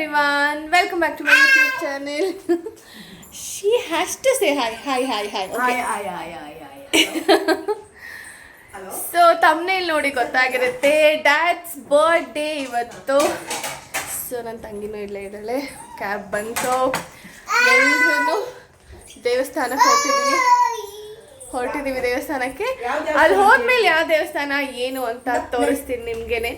everyone, welcome back to my YouTube channel. She has to say hi. Okay. Hi. Hello. So thumbnail ನೋಡಿ ಗೊತ್ತಾಗಿರುತ್ತೆ. Dad's birthday ಇವತ್ತು. So ನನ್ನ ತಂಗಿನೂ ಇಲ್ಲೇ ಇದ್ದಾಳೆ. Cab ಬಂತು. ಎಲ್ಲರೂ ದೇವಸ್ಥಾನಕ್ಕೆ ಹೊರಟಿದ್ದೀವಿ ದೇವಸ್ಥಾನಕ್ಕೆ. ಅಲ್ಲಿ ಹೋದ್ಮೇಲೆ ಯಾವ ದೇವಸ್ಥಾನ ಏನು ಅಂತ ತೋರಿಸ್ತೀನಿ ನಿಮ್ಗೆನೆ.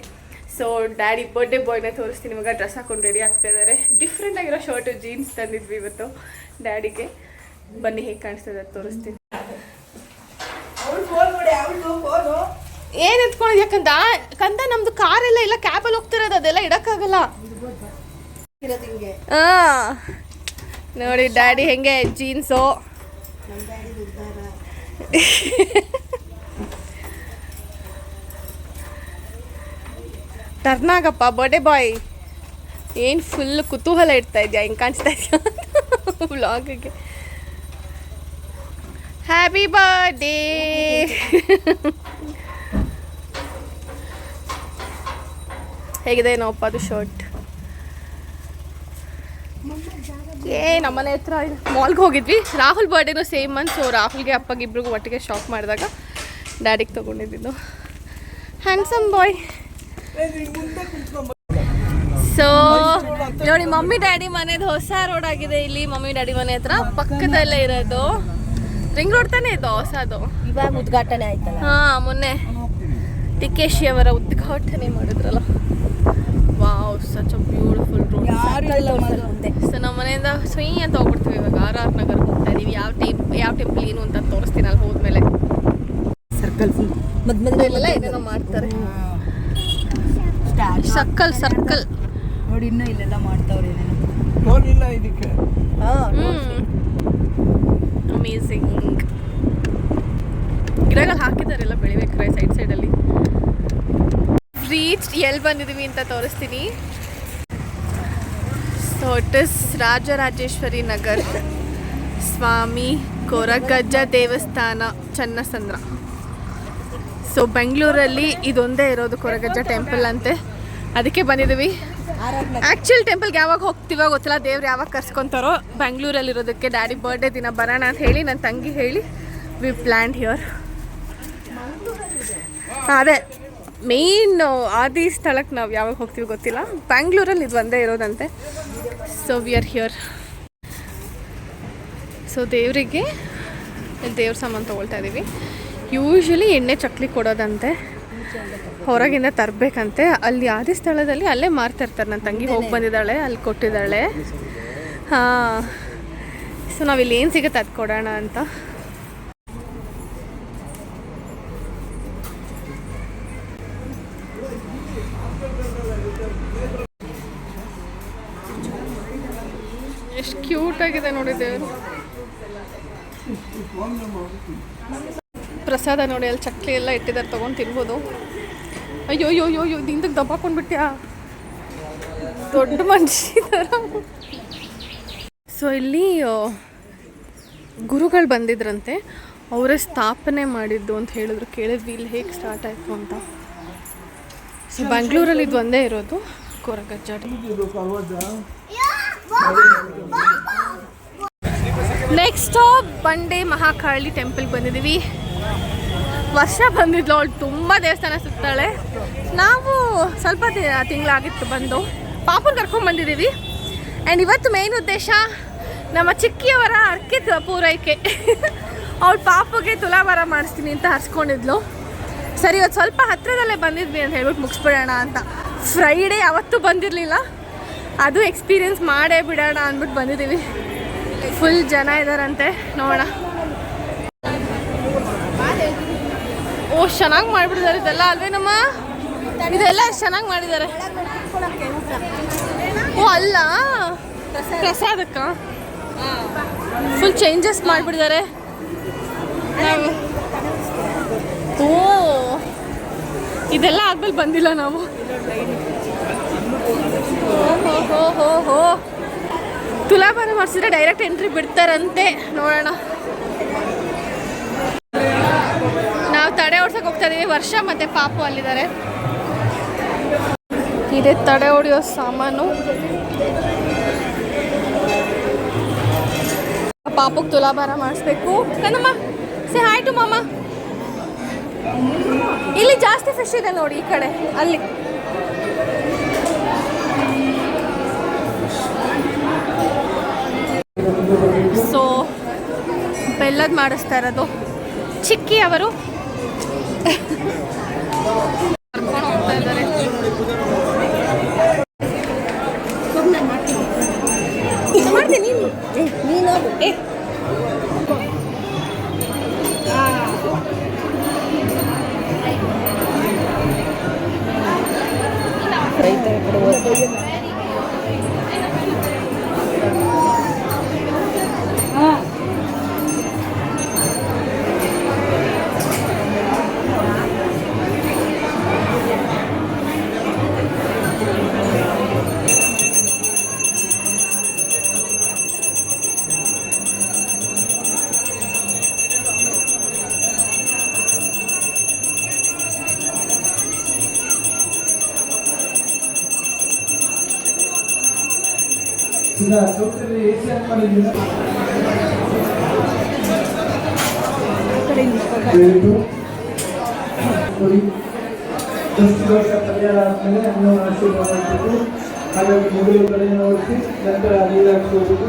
ಸೊ ಡ್ಯಾಡಿ ಬರ್ಡೇ ಬಾಯ್ನ ತೋರಿಸ್ತೀನಿ. ಇವಾಗ ಡ್ರೆಸ್ ಹಾಕೊಂಡು ರೆಡಿ ಆಗ್ತಾ ಇದ್ದಾರೆ. ಡಿಫ್ರೆಂಟ್ ಆಗಿರೋ ಶರ್ಟು ಜೀನ್ಸ್ ತಂದಿದ್ವಿ ಇವತ್ತು ಡ್ಯಾಡಿಗೆ. ಬನ್ನಿ ಹೇಗೆ ಕಾಣಿಸ್ತದೆ ಅದು ತೋರಿಸ್ತೀನಿ. ಏನು ಎತ್ಕೊಂಡಿದ್ ಯಾಕಂತ ನಮ್ದು ಕಾರೆಲ್ಲ ಇಲ್ಲ, ಕ್ಯಾಬಲ್ಲಿ ಹೋಗ್ತಿರೋದು, ಅದೆಲ್ಲ ಇಡಕ್ಕಾಗಲ್ಲ. ನೋಡಿ ಡ್ಯಾಡಿ ಹೆಂಗೆ ಜೀನ್ಸು. ಟರ್ನಾಗಪ್ಪ birthday boy. ಏನು ಫುಲ್ ಕುತೂಹಲ ಇಡ್ತಾ ಇದೆಯಾ, ಹೆಂಗೆ ಕಾಣಿಸ್ತಾ ಇದೆಯಾ ವ್ಲಾಗಿಗೆ. Happy birthday. ಹೇಗಿದೆ ಏನೋಪ್ಪ ಅದು ಶರ್ಟ್. ನಮ್ಮನೆ ಹತ್ರ ಮಾಲ್ಗೆ ಹೋಗಿದ್ವಿ. ರಾಹುಲ್ ಬರ್ಡೇನೂ ಸೇಮ್ ಮಂತ್. ಸೊ ರಾಹುಲ್ಗೆ ಅಪ್ಪಗೆ ಇಬ್ರಿಗೂ ಒಟ್ಟಿಗೆ ಶಾಪ್ ಮಾಡಿದಾಗ ಡ್ಯಾಡಿಗೆ ತೊಗೊಂಡಿದ್ದು. Handsome boy. ಸೊ ನೋಡಿ ಮಮ್ಮಿ ಡ್ಯಾಡಿ ಮನೆದು ಹೊಸ ರೋಡ್ ಆಗಿದೆ ಇಲ್ಲಿ. ಮಮ್ಮಿ ಡ್ಯಾಡಿ ಮನೆ ಹತ್ರ ಪಕ್ಕದಲ್ಲೇ ಇರೋದು. ರಿಂಗ್ ರೋಡ್ ತಾನೇ ಇದು ಹೊಸದು. ಇವಾಗ ಉದ್ಘಾಟನೆ ಆಯ್ತಲ್ಲ. ಮೊನ್ನೆ ಟಿಕೇಶಿ ಅವರ ಉದ್ಘಾಟನೆ ಮಾಡಿದ್ರಲ್ಲ. Wow, such a beautiful road. So ನಮ್ಮ ಮನೆಯಿಂದ ಸ್ವೀ ಅಂತ ಹೋಗ್ಬಿಡ್ತೀವಿ. ಇವಾಗ RR ನಗರ್ ಹೋಗ್ತಾ ಇದೀವಿ. ಯಾವ ಟೆಂಪಲ್ ಏನು ಅಂತ ತೋರಿಸ್ತೀನಿ ಅಲ್ಲಿ ಹೋದ್ಮೇಲೆ. ಸರ್ಕಲ್ ಮಧ್ಯ ಏನೇನೋ ಮಾಡ್ತಾರೆ. ಸರ್ಕಲ್ ನೋಡಿ, ಇನ್ನೂ ಇಲ್ಲೆಲ್ಲ ಮಾಡ್ತಾವ್ರೆ. ಅಮೇಝಿಂಗ್. ಗಿಡಗಳು ಹಾಕಿದಾರೆಲ್ಲ ಬೆಳಿಬೇಕಾರೆ ಸೈಡಲ್ಲಿ. ರೀಚ್ ಎಲ್ಲಿ ಬಂದಿದ್ದೀವಿ ಅಂತ ತೋರಿಸ್ತೀನಿ. So it is Rajarajeshwari Nagar Swami Koragajja ದೇವಸ್ಥಾನ ಚನ್ನಸಂದ್ರ. ಸೊ ಬೆಂಗಳೂರಲ್ಲಿ ಇದೊಂದೇ ಇರೋದು ಕೊರಗಜ್ಜ ಟೆಂಪಲ್ ಅಂತೆ. ಅದಕ್ಕೆ ಬಂದಿದ್ದೀವಿ. ಆ್ಯಕ್ಚುಲ್ ಟೆಂಪಲ್ಗೆ ಯಾವಾಗ ಹೋಗ್ತೀವೋ ಗೊತ್ತಿಲ್ಲ, ದೇವ್ರು ಯಾವಾಗ ಕರ್ಸ್ಕೊತಾರೋ. ಬೆಂಗಳೂರಲ್ಲಿರೋದಕ್ಕೆ ಡ್ಯಾಡಿ ಬರ್ಡೇ ದಿನ ಬರೋಣ ಅಂತ ಹೇಳಿ ನನ್ನ ತಂಗಿ ಹೇಳಿ ವಿ ಪ್ಲ್ಯಾನ್ಡ್ ಹಿಯರ್. ಅದೇ ಮೇನ್ ಆದಿ ಸ್ಥಳಕ್ಕೆ ನಾವು ಯಾವಾಗ ಹೋಗ್ತೀವಿ ಗೊತ್ತಿಲ್ಲ. ಬ್ಯಾಂಗ್ಳೂರಲ್ಲಿ ಇದು ಒಂದೇ ಇರೋದಂತೆ. So we are here. So ದೇವರಿಗೆ ದೇವ್ರ ಸಾಮಾನು ತೊಗೊಳ್ತಾ ಇದ್ದೀವಿ. ಯೂಶ್ವಲಿ ಎಣ್ಣೆ ಚಕ್ಲಿ ಕೊಡೋದಂತೆ, ಹೊರಗಿಂದ ತರಬೇಕಂತೆ. ಅಲ್ಲಿ ಆದಿ ಸ್ಥಳದಲ್ಲಿ ಅಲ್ಲೇ ಮಾರ್ತಾಯಿರ್ತಾರೆ. ನನ್ನ ತಂಗಿ ಹೋಗಿ ಬಂದಿದ್ದಾಳೆ, ಅಲ್ಲಿ ಕೊಟ್ಟಿದ್ದಾಳೆ. ಸೊ ನಾವಿಲ್ಲಿ ಏನು ಸಿಗುತ್ತೆ ಅದು ಕೊಡೋಣ ಅಂತ. ಎಷ್ಟು ಕ್ಯೂಟಾಗಿದೆ ನೋಡಿ ದೇವರು. ಪ್ರಸಾದ ನೋಡಿ, ಅಲ್ಲಿ ಚಕ್ಲಿ ಎಲ್ಲ ಇಟ್ಟಿದ್ದಾರೆ, ತೊಗೊಂಡು ತಿನ್ಬೋದು. ಅಯ್ಯೋ ನಿಂದಕ್ಕೆ ದಬ್ಬಾಕೊಂಡ್ಬಿಟ್ಯಾ, ದೊಡ್ಡ ಮನುಷ್ಯ ಥರ. ಸೊ ಇಲ್ಲಿ ಗುರುಗಳು ಬಂದಿದ್ರಂತೆ, ಅವರೇ ಸ್ಥಾಪನೆ ಮಾಡಿದ್ದು ಅಂತ ಹೇಳಿದ್ರು. ಕೇಳಿದ್ವಿ ಇಲ್ಲಿ ಹೇಗೆ ಸ್ಟಾರ್ಟ್ ಆಯಿತು ಅಂತ. ಸೊ ಬೆಂಗಳೂರಲ್ಲಿ ಇದು ಒಂದೇ ಇರೋದು ಕೊರಗಜ್ಜ. ನೆಕ್ಸ್ಟ್ ಸ್ಟಾಪ್ ಬಂಡೆ ಮಹಾಕಾಳಿ ಟೆಂಪಲ್ಗೆ ಬಂದಿದ್ದೀವಿ. ವರ್ಷ ಬಂದಿದ್ಲು ಅವಳು, ತುಂಬ ದೇವಸ್ಥಾನ ಸುತ್ತಾಳೆ. ನಾವು ಸ್ವಲ್ಪ ತಿಂಗಳಾಗಿತ್ತು ಬಂದು. ಪಾಪುನ ಕರ್ಕೊಂಡು ಬಂದಿದ್ದೀವಿ. ಆ್ಯಂಡ್ ಇವತ್ತು ಮೇನ್ ಉದ್ದೇಶ ನಮ್ಮ ಚಿಕ್ಕಿಯವರ ಅರ್ಕೆ ಪೂರೈಕೆ. ಅವಳು ಪಾಪುಗೆ ತುಲಾಭಾರ ಮಾಡಿಸ್ತೀನಿ ಅಂತ ಹರ್ಸ್ಕೊಂಡಿದ್ಲು. ಸರಿ ಇವತ್ತು ಸ್ವಲ್ಪ ಹತ್ತಿರದಲ್ಲೇ ಬಂದಿದ್ವಿ ಅಂತ ಹೇಳ್ಬಿಟ್ಟು ಮುಗಿಸ್ಬಿಡೋಣ ಅಂತ. ಫ್ರೈಡೇ ಅವತ್ತು ಬಂದಿರಲಿಲ್ಲ, ಅದು ಎಕ್ಸ್ಪೀರಿಯೆನ್ಸ್ ಮಾಡೇ ಬಿಡೋಣ ಅಂದ್ಬಿಟ್ಟು ಬಂದಿದ್ದೀವಿ. ಫುಲ್ ಜನ ಇದ್ದಾರಂತೆ, ನೋಡೋಣ. ಓ ಚೆನ್ನಾಗಿ ಮಾಡಿಬಿಟ್ಟಿದ್ದಾರೆ ಇದೆಲ್ಲ ಅಲ್ವೇನಮ್ಮ. ಇದೆಲ್ಲ ಚೆನ್ನಾಗಿ ಮಾಡಿದ್ದಾರೆ. ಓ ಅಲ್ಲ, ಪ್ರಸಾದಕ್ಕ ಫುಲ್ ಚೇಂಜಸ್ ಮಾಡಿಬಿಟ್ಟಿದ್ದಾರೆ. ಓ ಇದೆಲ್ಲ ಆದ್ಮೇಲೆ ಬಂದಿಲ್ಲ ನಾವು. ಹೋ ತುಲಾಭಾರ ಮಾಡಿಸಿದ್ರೆ ಡೈರೆಕ್ಟ್ ಎಂಟ್ರಿ ಬಿಡ್ತಾರಂತೆ, ನೋಡೋಣ. ನಾವು ತಡೆ ಓಡ್ಸಕ್ಕೆ ಹೋಗ್ತಾ ಇದೀವಿ. ವರ್ಷ ಮತ್ತು ಪಾಪು ಅಲ್ಲಿದ್ದಾರೆ. ಇದೆ ತಡೆ ಹೊಡೆಯೋ ಸಾಮಾನು. ಪಾಪಕ್ಕೆ ತುಲಾಭಾರ ಮಾಡಿಸ್ಬೇಕು. ಕಣಮ್ಮ ಸೇ ಹಾಯ್ ಟು ಮಾಮ. ಇಲ್ಲಿ ಜಾಸ್ತಿ ಫಿಶ್ ಇದೆ ನೋಡಿ, ಈ ಕಡೆ ಅಲ್ಲಿ. ಸೊ ಬೆಲ್ಲದ ಮಾಡಿಸ್ತಾ ಇರೋದು ಚಿಕ್ಕಿ ಅವರು ಕರ್ಕೊಂಡು ಹೋಗ್ತಾ ಇದ್ದಾರೆ. ಪರಿಹಾರ ಆದ್ಮೇಲೆ ಅನ್ನ ಆಶೀರ್ವಾದ ಮಾಡಬೇಕು. ಹಾಗಾಗಿ ಮೊದಲು ಕಡೆ ನೋಡಿಸಿ ನಂತರ ನೀರು ಹಾಕ್ಸ್ಕೋಬೇಕು.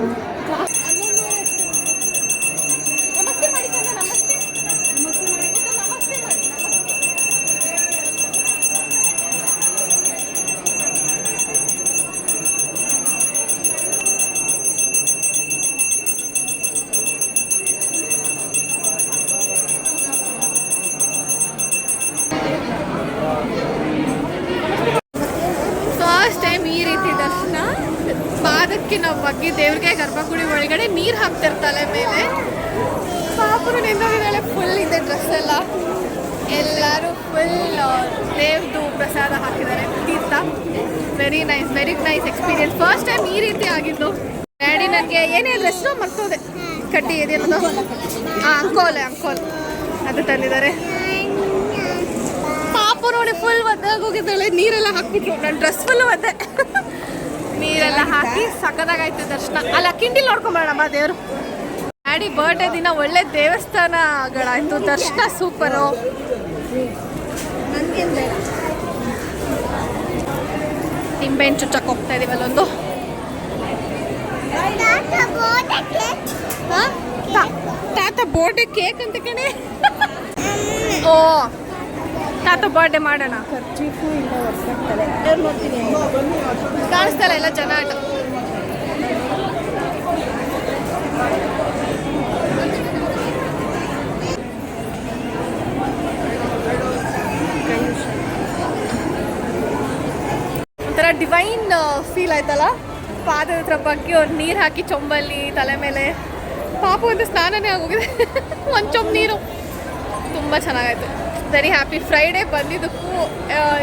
ಫಸ್ಟ್ ಟೈಮ್ ಈ ರೀತಿ ದರ್ಶನ. ಪಾದಕ್ಕೆ ನಾವು ಬಗ್ಗೆ ದೇವ್ರಿಗೆ ಗರ್ಭಗುಡಿ ಒಳಗಡೆ ನೀರು ಹಾಕ್ತಿರ್ತಾಳೆ ಮೇಲೆ. ಪಾಪರು ನಿಂತಿದ್ದಾಳೆ, ಫುಲ್ ಇದೆ ಡ್ರೆಸ್ ಎಲ್ಲ. ಎಲ್ಲರೂ ಫುಲ್ ದೇವ್ರದ್ದು ಪ್ರಸಾದ ಹಾಕಿದ್ದಾರೆ, ತೀರ್ಥ. Very nice experience. First time ಈ ರೀತಿ ಆಗಿದ್ದು. ಡ್ಯಾಡಿ ನನಗೆ ಏನೇ ಡ್ರೆಸ್ಸು ಮರ್ತೋದೆ, ಕಟ್ಟಿ ಇದೇನದು ಅಂಕೋಲ್ ಅದು ತಂದಿದ್ದಾರೆ. ಪಾಪು ನೋಡಿ ಫುಲ್ ಒದ್ದಾಗಿ ಹೋಗಿದ್ದಾಳೆ, ನೀರೆಲ್ಲ ಹಾಕ್ಬಿಟ್ರು. ನನ್ನ ಡ್ರೆಸ್ ಫುಲ್ ಒದ್ದೆ. ನೀರೆಲ್ಲ ಹಾಕಿ ಸಕ್ಕದಾಗಾಯ್ತು ದರ್ಶನ. ಅಲ್ಲ ಕಿಂಡಿಲ್ ನೋಡ್ಕೊಂಬರೋಣಮ್ಮ ದೇವರು. ಡ್ಯಾಡಿ ಬರ್ಡೇ ದಿನ ಒಳ್ಳೆ ದೇವಸ್ಥಾನಗಳಾಯ್ತು, ದರ್ಶನ ಸೂಪರು. ನಿಂಬೆಹಣ್ಣು ಚುಚ್ಚಕ್ಕೆ ಹೋಗ್ತಾ ಇದೀವಿ ಅಲ್ಲೊಂದು. ತಾತ ಬರ್ಡೇ ಕೇಕ್ ಅಂತ ಕಣೆ. ಓ ತಾತ ಬರ್ಡೇ ಮಾಡೋಣ. ಕಾಣಿಸ್ತಲ್ಲ ಎಲ್ಲ ಜನ ಆಟ. ಒಂಥರ ಡಿವೈನ್ ಫೀಲ್ ಆಯ್ತಲ್ಲ. ಪಾದದ ಹತ್ರ ಬಗ್ಗೆ ಅವ್ರು ನೀರು ಹಾಕಿ ಚೊಂಬಲ್ಲಿ ತಲೆ ಮೇಲೆ. ಪಾಪ ಒಂದು ಸ್ನಾನನೇ ಆಗೋಗಿದೆ. ಒಂದು ಚೊಂಬು ನೀರು. ತುಂಬ ಚೆನ್ನಾಗಾಯ್ತು. Very happy. ಫ್ರೈಡೇ ಬಂದಿದ್ದಕ್ಕೂ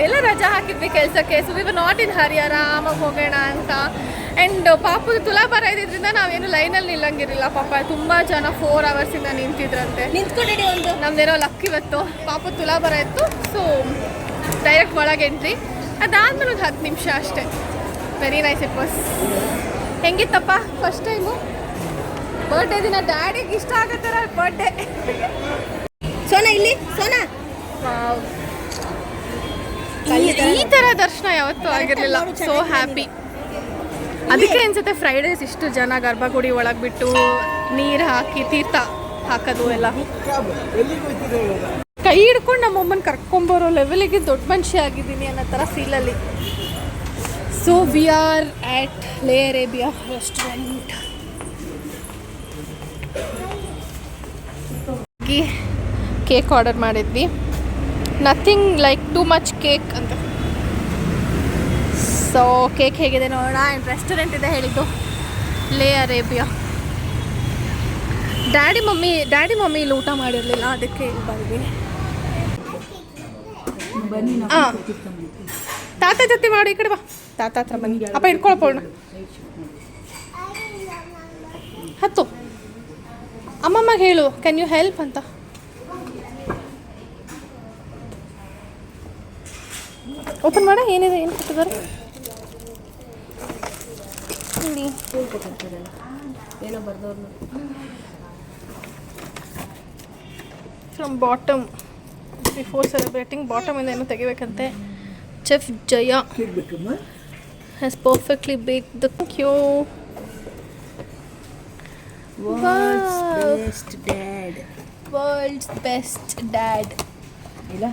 ಎಲ್ಲ ರಜಾ ಹಾಕಿದ್ವಿ ಕೆಲಸಕ್ಕೆ. So we were not in hurry, ಆರಾಮಾಗಿ ಹೋಗೋಣ ಅಂತ. ಆ್ಯಂಡ್ ಪಾಪದ ತುಲಾಭಾರ ಇದ್ದಿದ್ದರಿಂದ ನಾವೇನು ಲೈನಲ್ಲಿ ನಿಲ್ಲಂಗಿರಲಿಲ್ಲ. ಪಾಪ ತುಂಬ ಜನ 4 ಅವರ್ಸಿಂದ ನಿಂತಿದ್ರಂತೆ. ನಿಂತ್ಕೊಂಡಿಡಿ ಒಂದು. ನಮ್ದೇನೋ ಲಕ್ ಇವತ್ತು. ಪಾಪದ ತುಲಾಭಾರ ಇತ್ತು. ಸೊ ಡೈರೆಕ್ಟ್ ಒಳಗೆ ಎಂಟ್ರಿ. ಅದಾದ್ಮೇಲೆ ಒಂದು 10 ನಿಮಿಷ ಅಷ್ಟೇ. Very nice it was. ಹೆಂಗಿತ್ತಪ್ಪ ಫಸ್ಟ್ ಟೈಮು ಬರ್ಡೇ ದಿನ? ಡ್ಯಾಡಿಗೆ ಇಷ್ಟ ಆಗತ್ತಾರ ಬರ್ಡೇ. ಸೋನಾ ಇಲ್ಲಿ, ಸೋನಾ ಈ ಥರ ದರ್ಶನ ಯಾವತ್ತೂ ಆಗಿರಲಿಲ್ಲ. So happy. ಅದಕ್ಕೆ ಅನ್ಸುತ್ತೆ ಫ್ರೈಡೇಸ್ ಇಷ್ಟು ಜನ ಗರ್ಭಗುಡಿ ಒಳಗೆ ಬಿಟ್ಟು ನೀರು ಹಾಕಿ ತೀರ್ಥ ಹಾಕೋದು ಎಲ್ಲ. ಕೈ ಹಿಡ್ಕೊಂಡು ನಮ್ಮಮ್ಮನ ಕರ್ಕೊಂಬರೋ ಲೆವೆಲಿಗೆ ದೊಡ್ಡ ಮನುಷ್ಯ ಆಗಿದ್ದೀನಿ ಅನ್ನೋ ಥರ ಫೀಲಲ್ಲಿ. ಸೊ ವಿ ಆರ್ ಆ್ಯಟ್ ಲೇ ಅರೇಬಿಯಾ ರೆಸ್ಟೋರೆಂಟ್. ಕೇಕ್ ಆರ್ಡರ್ ಮಾಡಿದ್ವಿ. Nothing like too much cake ಅಂತ. ಸೊ ಕೇಕ್ ಹೇಗಿದೆ ನೋಡೋಣ. ಆ್ಯಂಡ್ ರೆಸ್ಟೋರೆಂಟ್ ಇದೆ ಹೇಳಿದ್ದು ಲೇ ಅರೇಬಿಯಾ. ಡ್ಯಾಡಿ ಮಮ್ಮಿ ಇಲ್ಲಿ ಊಟ ಮಾಡಿರಲಿಲ್ಲ, ಅದಕ್ಕೆ ಇಲ್ಲಿ ಬಂದ್ವಿ. ಹಾಂ ತಾತ ಜೊತೆ ಮಾಡಿ ಈ ಕಡೆ ಬಾ. ತಾತ ಹತ್ರ ಬನ್ನಿ. ಅಪ್ಪ ಇಟ್ಕೊಳಪ್ಪ ಹತ್ತು. ಅಮ್ಮಮ್ಮಗೆ ಹೇಳು ಕ್ಯಾನ್ ಯು ಹೆಲ್ಪ್ ಅಂತ. ಓಪನ್ ಮಾಡ, ಏನಿದೆ, ಏನು ಕೊಟ್ಟಿದ್ದಾರೆ ಇಲ್ಲಿ? ಏನೋ ಬರ್ದವ್ರು ಫ್ರಮ್ ಬಾಟಮ್ ಬಿಫೋರ್ ಸೆಲೆಬ್ರೇಟಿಂಗ್. ಬಾಟಮಿಂದ ಏನೋ ತೆಗಿಬೇಕಂತೆ. Chef Jaya has perfectly baked the cake. World's best dad. World's best dad. ಇಲ್ಲ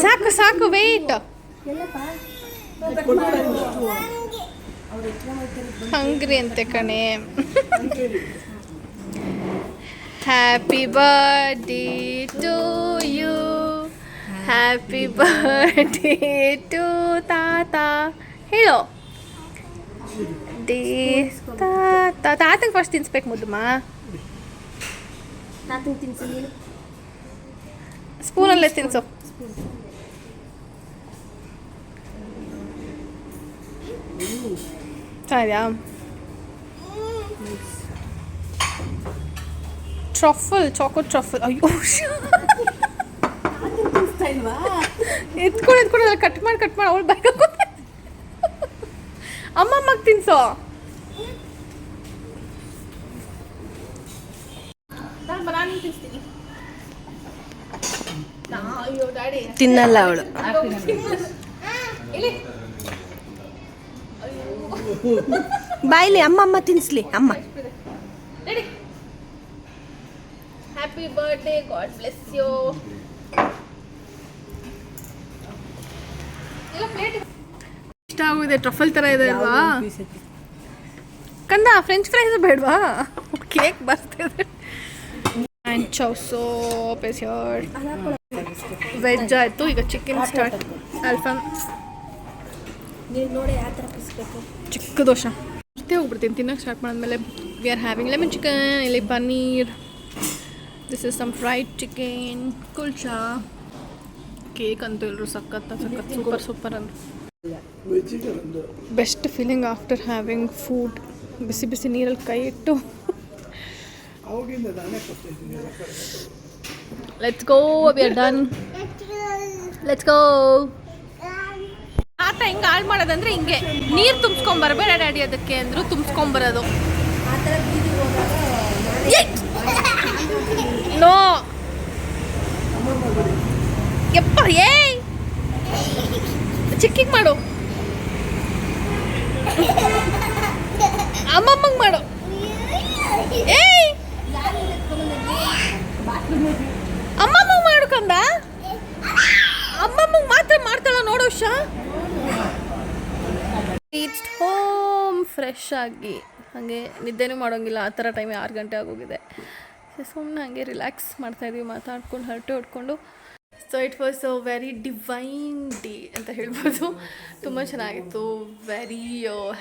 ಸಾಕು ಸಾಕು, ವೇಟ್. ಹಂಗ್ರಿ ಅಂತೆ ಕಣೆ. Happy birthday to you, happy birthday to ತಾತ. ಹೇಳೋ ಡೇ ತಾತ. ತಾತಂಗೆ ಫಸ್ಟ್ ತಿನ್ಸ್ಬೇಕು ಮುದ್ದಮ್ಮ. ನಾನು ತಿನ್ಸಿ ನೀನು ಸ್ಪೂನಲ್ಲೇ ತಿನ್ಸು. ಚೆನ್ನಾಗಿದೆಯಾ? Truffle, choco truffle. ಅಯ್ಯೋ ತಿನ್ನಿಸ್ತಾ ಇಲ್ವಾ? ಎತ್ಕೊಂಡು ಕಟ್ ಮಾಡಿ ಅವಳು ಬ್ಯಾಗ ಅಮ್ಮಮ್ಮಗೆ ತಿನ್ಸೋ. ನಾನು ತಿನ್ನಿಸ್ತೀನಿ. ಅಯ್ಯೋ ಡ್ಯಾಡಿ ತಿನ್ನಲ್ಲ ಅವಳು. ಇಲ್ಲಿ ಬಾಯ್ಲಿ ಅಮ್ಮ ತಿನ್ನಿಸ್ಲಿ ಅಮ್ಮ. Ready. Happy birthday, God bless you. ಇಷ್ಟ ಆಗಿದೆ. ಟ್ರಫಲ್ ಥರ ಇದೆ ಅಲ್ವಾ ಕಂದ? ಫ್ರೆಂಚ್ ಫ್ರೈಸ್ ಬೇಡವಾ? ಕೇಕ್ ಬರ್ತಿದೆ. And chow soup is here. Veg ಆಯಿತು, ಈಗ ಚಿಕನ್ ಸ್ಟಾರ್ಟ್. ಅಲ್ಫಾಮ್ ನೀವು ನೋಡಿ ಯಾವ ಥರ ಪಿಸ್ಬೇಕು. ಚಿಕ್ಕ ದೋಸೆ ಅಷ್ಟೇ ಹೋಗ್ಬಿಡ್ತೀನಿ. ತಿನ್ನೋಕೆ ಸ್ಟಾರ್ಟ್ ಮಾಡಿದ್ಮೇಲೆ we are having lemon chicken, ಇಲ್ಲಿ paneer, this is some fried chicken, kulcha. Cake ಅಂತೂ ಎಲ್ಲರೂ ಸಖತ್ ಸೂಪರ್ ಅಂದರು. Best feeling after having food. ಬಿಸಿ ಬಿಸಿ ನೀರಲ್ಲಿ ಕೈ ಇಟ್ಟು let's go, we are done, let's go. ಆತ ಹಿಂಗೆ ಹಾಳು ಮಾಡೋದಂದ್ರೆ ಹಿಂಗೆ ನೀರು ತುಂಬಿಸ್ಕೊಂಬರ್ಬೇಡ ಡ್ಯಾಡಿ ಅದಕ್ಕೆ ಅಂದರು. ತುಂಬಿಸ್ಕೊಂಬರೋದು ಆ ಥರ ಬೀದಿಗೆ ಹೋದಾಗ ನೋ ಯಪ್ಪ. ಏಯ್ ಚಿಕ್ಕಿಗೆ ಮಾಡು, ಅಮ್ಮಮ್ಮಂಗೆ ಮಾಡು. ಏಯ್ ಅಮ್ಮಮ್ಮಂಗೆ ಮಾಡು ಕಂದ. ಅಮ್ಮಮ್ಮಂಗೆ ಮಾತ್ರ ಮಾಡ್ತಾಳ ನೋಡು. ರೀಚ್ಡ್ ಹೋಮ್ ಫ್ರೆಶ್ ಆಗಿ. ಹಾಗೆ ನಿದ್ದೆನೂ ಮಾಡೋಂಗಿಲ್ಲ, ಆ ಥರ ಟೈಮ್ 6 ಗಂಟೆ ಆಗೋಗಿದೆ. ಸುಮ್ಮನೆ ಹಾಗೆ ರಿಲ್ಯಾಕ್ಸ್ ಮಾಡ್ತಾಯಿದ್ವಿ ಮಾತಾಡ್ಕೊಂಡು ಹರಟೆ ಹೊಡ್ಕೊಂಡು. So it was a very divine day ಅಂತ ಹೇಳ್ಬೋದು. ತುಂಬ ಚೆನ್ನಾಗಿತ್ತು. Very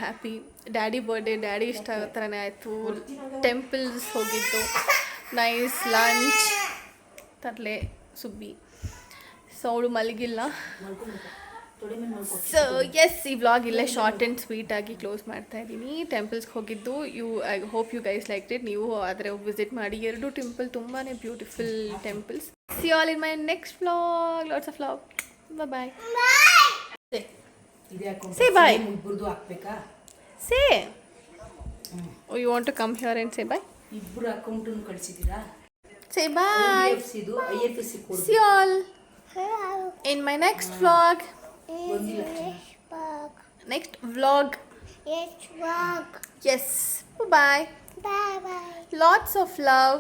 happy. Daddy birthday, daddy ಇಷ್ಟ ಆಗೋ ಥರನೇ ಆಯಿತು. ಟೆಂಪಲ್ಸ್ ಹೋಗಿದ್ದು, ನೈಸ್ ಲಂಚ್, ತರಲೆ ಸುಬ್ಬಿ. ಸೊ ಅವಳು ಮಲಗಿಲ್ಲ. ಸೊ ಎಸ್, ಈ ವ್ಲಾಗ್ ಇಲ್ಲೇ ಶಾರ್ಟ್ ಆ್ಯಂಡ್ ಸ್ವೀಟ್ ಆಗಿ ಕ್ಲೋಸ್ ಮಾಡ್ತಾ ಇದ್ದೀನಿ. ಟೆಂಪಲ್ಸ್ಗೆ ಹೋಗಿದ್ದು. I hope you guys like it. ನೀವು ಆದರೆ ವಿಸಿಟ್ ಮಾಡಿ. 2 ಟೆಂಪಲ್ ತುಂಬಾ beautiful temples. See all in my next vlog. Lots of love. Bye. Say bye. Say you want to come here and say bye. ಇಬ್ಬರು ಅಕೌಂಟನ್ನು ಕಳಿಸಿದ್ದೀರಾ? Say bye. See all in my next vlog. Next vlog. Yes. Bye bye. Lots of love.